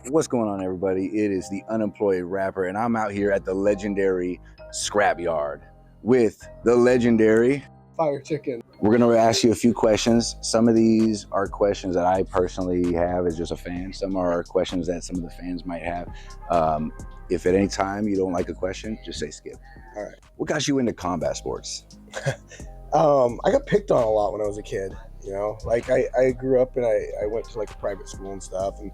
What's going on, everybody? It is the Unemployed Rapper, and I'm out here at the legendary Scrapyard with the legendary Fire Chicken. We're going to ask you a few questions. Some of these are questions that I personally have as just a fan. Some are questions that some of the fans might have. If at any time you don't like a question, just say skip. All right. What got you into combat sports? I got picked on a lot when I was a kid. You know, like I grew up and I went to like a private school and stuff, and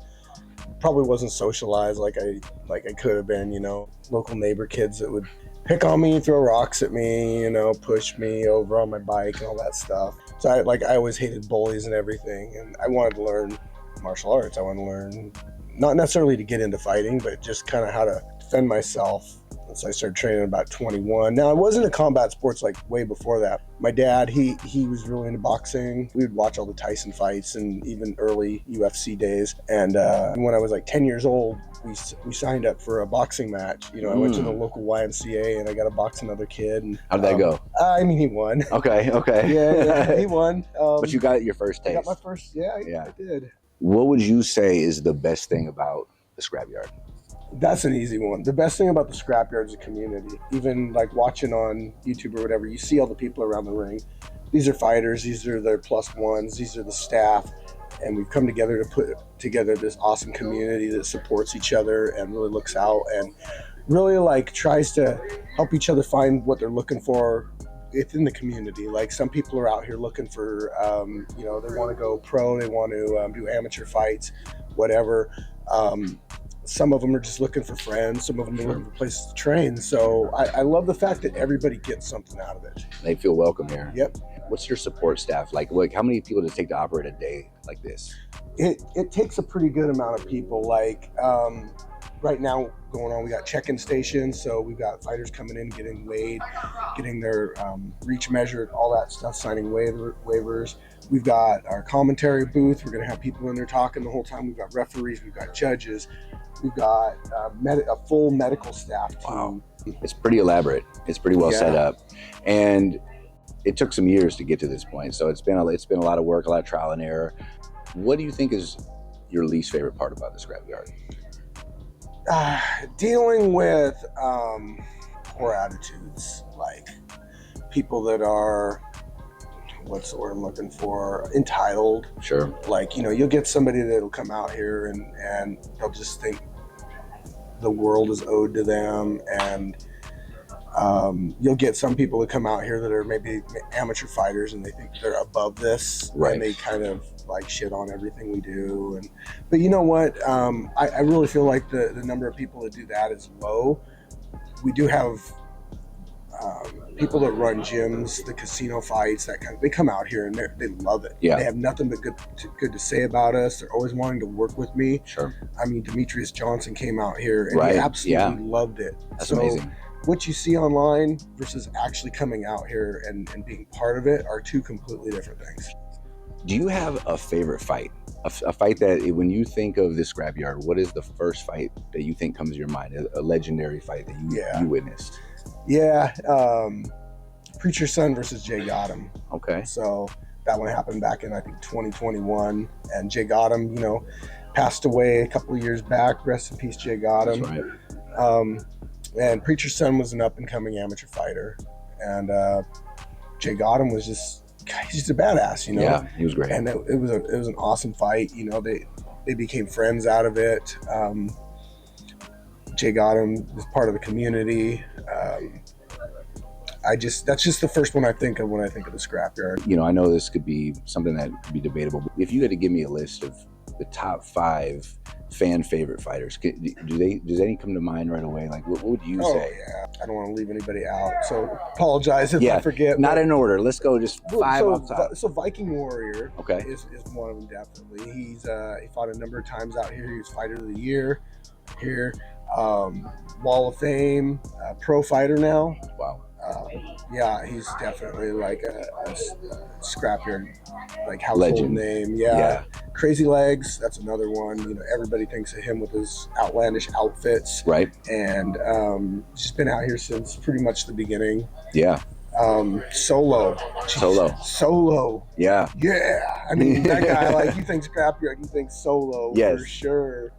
probably wasn't socialized like I could have been. You know, local neighbor kids that would pick on me, throw rocks at me, you know, push me over on my bike and all that stuff. So I always hated bullies and everything, and I wanted to learn martial arts. I wanted to learn, not necessarily to get into fighting, but just kind of how to defend myself. And so I started training at about 21. Now I wasn't into combat sports like way before that. My dad, he was really into boxing. We would watch all the Tyson fights and even early UFC days. And when I was like 10 years old, we signed up for a boxing match. You know, I went to the local YMCA and I got to box another kid. And How did that go? I mean, he won. Okay. Yeah, he won. But you got your first taste. I got my first, yeah, I did. What would you say is the best thing about the Scrapyard? That's an easy one. The best thing about the Scrapyard is the community. Even like watching on YouTube or whatever, you see all the people around the ring. These are fighters, these are their plus ones, these are the staff. And we've come together to put together this awesome community that supports each other and really looks out and really like tries to help each other find what they're looking for within the community. Like some people are out here looking for, you know, they want to go pro, they want to do amateur fights, whatever. Some of them are just looking for friends. Some of them are looking for places to train. So I love the fact that everybody gets something out of it. They feel welcome here. Yep. What's your support staff like? How many people does it take to operate a day like this? It takes a pretty good amount of people. Like right now going on, we got check-in stations. So we've got fighters coming in, getting weighed, getting their reach measured, all that stuff, signing waivers. We've got our commentary booth. We're going to have people in there talking the whole time. We've got referees. We've got judges. We've got a full medical staff team. Wow. It's pretty elaborate. It's pretty well set up. And it took some years to get to this point. So it's been a lot of work, a lot of trial and error. What do you think is your least favorite part about the Scrapyard? Dealing with poor attitudes, like people that are, what's the word I'm looking for, entitled. Sure. Like, you know, you'll get somebody that'll come out here and they'll just think the world is owed to them. And you'll get some people that come out here that are maybe amateur fighters and they think they're above this. Right. And they kind of like shit on everything we do. But you know what? I really feel like the number of people that do that is low. We do have people that run gyms, the casino fights, that kind of, they come out here and they love it. Yeah. They have nothing but good to say about us. They're always wanting to work with me. Sure. I mean, Demetrius Johnson came out here and he absolutely loved it. That's amazing. What you see online versus actually coming out here and being part of it are two completely different things. Do you have a favorite fight? A fight that when you think of the Scrapyard, what is the first fight that you think comes to your mind? A legendary fight that you witnessed? Yeah, Preacher's Son versus Jay Gotham. Okay. So that one happened back in, I think, 2021. And Jay Gotham, you know, passed away a couple of years back. Rest in peace, Jay Gotham. That's right. And Preacher's Son was an up-and-coming amateur fighter. And Jay Gotham was he's just a badass, you know? Yeah, he was great. And it was an awesome fight. You know, they became friends out of it. Jay Gotham was part of the community. That's just the first one I think of when I think of the Scrapyard. You know, I know this could be something that could be debatable. But if you had to give me a list of the top 5 fan favorite fighters, does any come to mind right away? Like, what would you say? Yeah, I don't want to leave anybody out, so apologize if I forget. Not in order. Let's go just 5 off top. So Viking Warrior, okay, is one of them definitely. He fought a number of times out here. He was Fighter of the Year here. Wall of Fame, pro fighter now. Wow. Yeah, he's definitely like a Scrapyard, like household legend name. Yeah. Crazy Legs, that's another one. You know, everybody thinks of him with his outlandish outfits. Right. And he's been out here since pretty much the beginning. Yeah. Solo. Yeah. I mean, that guy, like, you think Scrapyard, you think Solo for sure.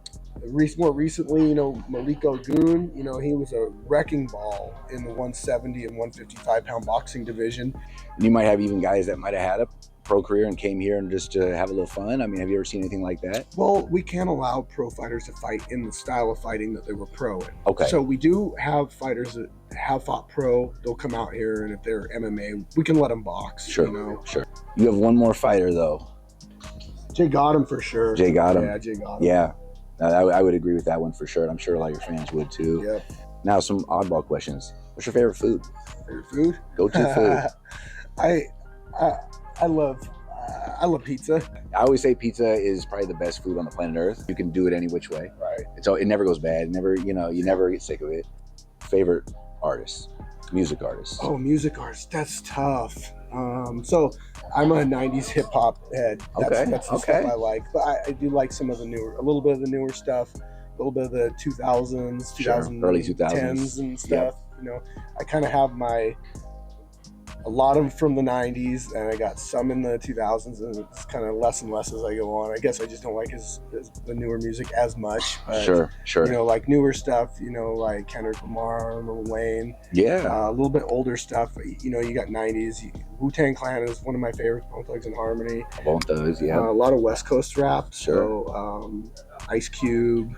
More recently, you know, Maliko Goon, you know, he was a wrecking ball in the 170 and 155-pound boxing division. And you might have even guys that might have had a pro career and came here and just to have a little fun. I mean, have you ever seen anything like that? Well, we can't allow pro fighters to fight in the style of fighting that they were pro in. Okay. So we do have fighters that have fought pro. They'll come out here, and if they're MMA, we can let them box. Sure, you know? Sure. You have one more fighter, though. Jay Gotham for sure. Jay Gotham. Yeah, Jay Gotham. Yeah. I would agree with that one for sure. And I'm sure a lot of your fans would too. Yep. Now, some oddball questions. What's your favorite food? Favorite food? Go-to food. I love pizza. I always say pizza is probably the best food on the planet Earth. You can do it any which way. Right. It never goes bad. It never, you never get sick of it. Favorite artist, music artist. Oh, music artists. That's tough. So I'm a 90s hip hop head. That's the stuff I like. But I do like some of a little bit of the newer stuff, a little bit of the 2000s, early 2000s and stuff. Yep. You know, I kind of have a lot of them from the 90s, and I got some in the 2000s, and it's kind of less and less as I go on. I guess I just don't like the newer music as much. But, sure. You know, like newer stuff, you know, like Kendrick Lamar, Lil Wayne. Yeah. A little bit older stuff, you know, you got 90s. Wu-Tang Clan is one of my favorites, Bone Thugs and Harmony. Bone Thugs, yeah. A lot of West Coast rap. Sure. So Ice Cube,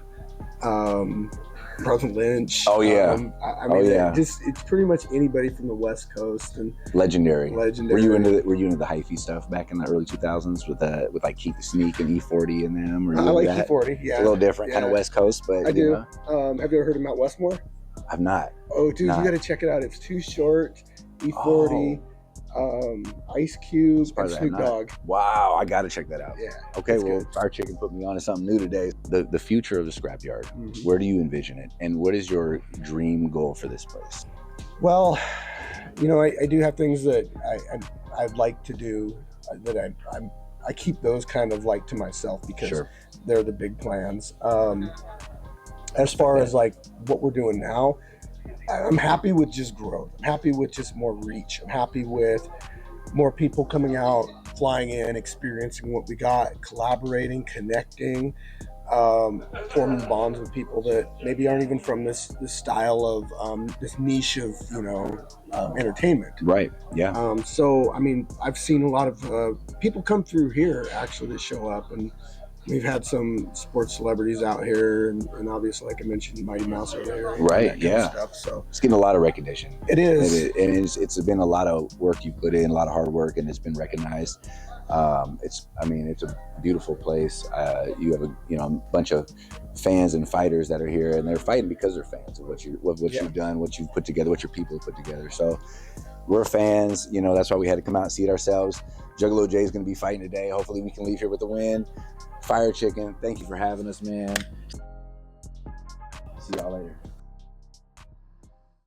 Brother Lynch. Oh yeah. I mean, it's pretty much anybody from the West Coast and legendary. Were you into the hyphy stuff back in the early 2000s with like Keith the Sneak and E40 and them? Or I like E40. Yeah, it's a little different, kind of West Coast, but I do. Have you ever heard of Mount Westmore? I've not. Oh, dude, you got to check it out. It's Too Short, E40. Ice Cube, and Snoop Dogg. Wow, I gotta check that out. Yeah. Okay, well, Fire Chicken put me on to something new today. The future of the Scrapyard. Mm-hmm. Where do you envision it, and what is your dream goal for this place? Well, you know, I do have things that I'd like to do that I keep those kind of like to myself because they're the big plans. As far as like what we're doing now, I'm happy with just growth. I'm happy with just more reach. I'm happy with more people coming out, flying in, experiencing what we got, collaborating, connecting, forming bonds with people that maybe aren't even from this style of this niche of, you know, entertainment. Right. Yeah. So I mean, I've seen a lot of people come through here actually that show up, and we've had some sports celebrities out here, and obviously, like I mentioned, Mighty Mouse over there. Right, yeah. Stuff, so it's getting a lot of recognition. It is. It's been a lot of work you put in, a lot of hard work, and it's been recognized. It's a beautiful place. You have a bunch of fans and fighters that are here, and they're fighting because they're fans of what you've done, what you've put together, what your people have put together. So we're fans. You know, that's why we had to come out and see it ourselves. Juggalo Jay is going to be fighting today. Hopefully, we can leave here with a win. Fire Chicken, thank you for having us, man. See y'all later.